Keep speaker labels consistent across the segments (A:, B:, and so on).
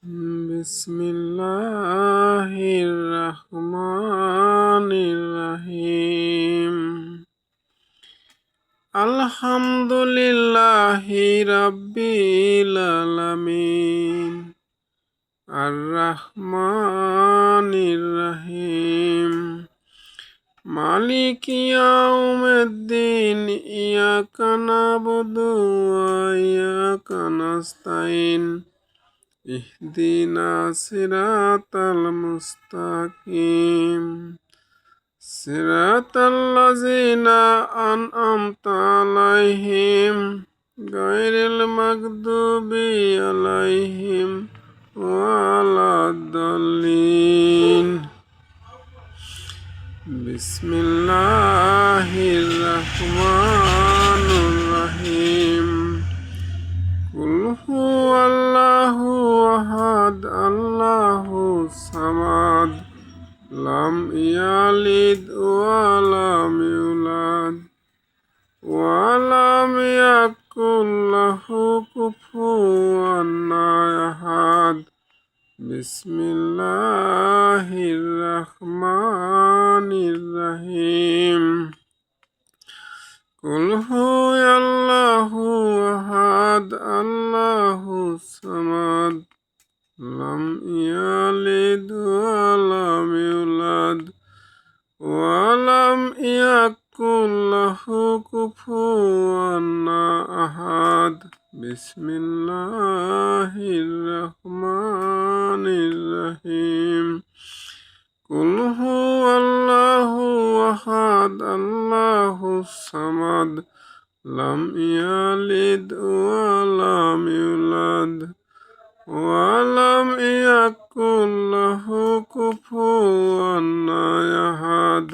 A: বিসমিল্লাহির রহমানির রহিম। আলহামদুলিল্লাহি রাব্বিল আলামিন। আর রহমানির রহিম। মালিকি ইয়াউমিদ্দিন। ইয়াকা না'বুদু ওয়া ইয়াকা নাস্তাইন। ইহদিনাস সিরাতাল মুস্তাকিম। সিরাতাল্লাযিনা আন'আমতা আলাইহিম গায়রিল মাগদুবি আলাইহিম ওয়ালাদ-দাল্লিন। বিসমিল্লাহির রহমানির রহিম। কুল হুয়াল্লাহু আহাদ আল্লাহুস সামাদ লাম ইয়ালিদ ওয়া লাম ইউলাদ ওয়া লাম ইয়াকুল লাহু কুফুওয়ান আহাদ। বিসমিল্লাহির রহমানির রহিম। কুল হুয়াল্লাহু আহাদ আল্লাহুস সামাদ লাম ইয়ালিদ ওয়া লাম ইউলাদ ওয়া লাম ইয়াকুল লাহু কুফুওয়ান আহাদ। বিসমিল্লাহির রহমানির রহিম। কুল হুয়াল্লাহু আহাদ আল্লাহুস সামাদ লাম ইয়ালিদ ওয়া লাম ইউলাদ ওয়া লাম ইয়াকুল লাহু কুফুওয়ান আহাদ।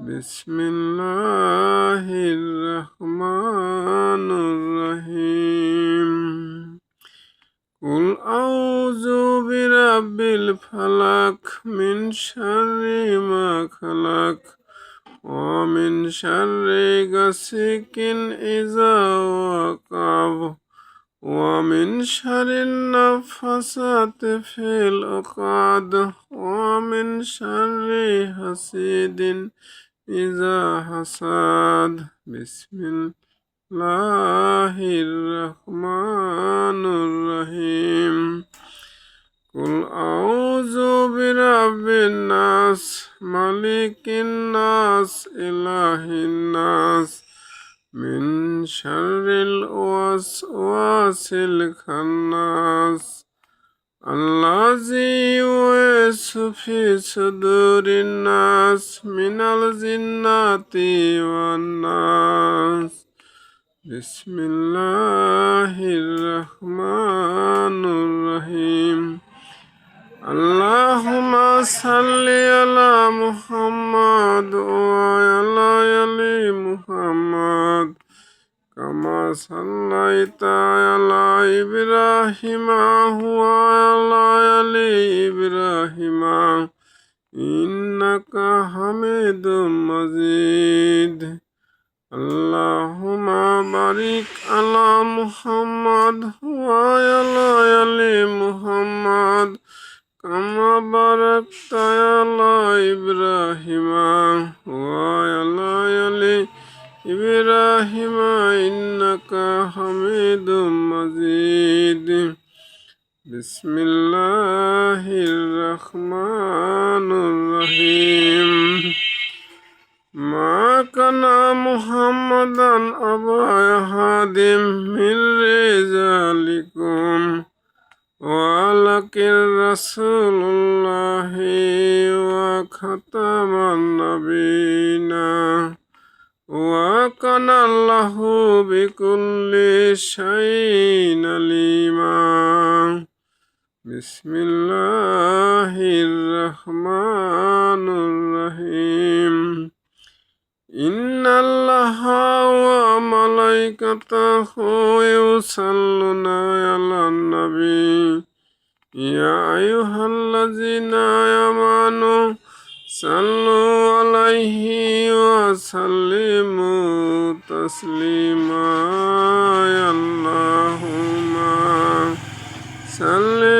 A: বিসমিল্লাহির রহমানির রহিম। কুল আউযু বিরাব্বিল ফালাক মিন শাররি মা খালাক ওয়া মিন শাররি গাসিকিন ইযা ওয়াকাব ওয়া মিন শাররিন নাফাসাতি ফিল উকাদ ওয়া মিন শাররি হাসিদিন ইযা হাসাদ। বিসমিল্লাহির রহমানির রহিম। কুল আউযু বিরাব্বিন নাস মালিকিন নাস ইলাহিন নাস মিন শাররিল ওয়াসওয়াসিল খান্নাস আল্লাযী ইউওয়াসওয়িসু ফি সুদুরিন নাস মিনাল জিন্নাতি ওয়ান নাস। বিসমিল্লাহির রহমানির রহিম। আল্লাহুম্মা সাল্লি আলা মুহাম্মাদ ওয়া আলা আলি মুহাম্মাদ কামা সাল্লাইতা আলা ইব্রাহিম ওয়া আলা আলি ইব্রাহিম ইন্নাকা হামিদুম মাজিদ। আল্লাহুম্মা বারিক আলা মুহাম্মাদ ওয়া আলা আলি মুহাম্মাদ কামা বারাকতা আলা ইব্রাহিম ওয়া আলা আলি ইব্রাহিম ইন্নাকা হামিদুম মাজিদ। বিসমিল্লাহির রহমানির রহিম। মা কানা মুহাম্মাদান আবা আহাদিম মির রিজালিকুম ওয়ালাকিন রাসূলুল্লাহি ওয়া খাতামান নাবিয়িনা ওয়া কানা আল্লাহু বিকুল্লি শাইইন আলিমা। বিসমিল্লাহির রহমানির রহিম। ইন্নাল্লাহা ওয়া মালাইকাতাহু ইউসাল্লুনা আলান নবী ইয়া আইয়ুহাল্লাযীনা আমানু সাল্লু আলাইহি ওয়া সাল্লিমু তাসলিমা। আল্লাহুম্মা সাল্লি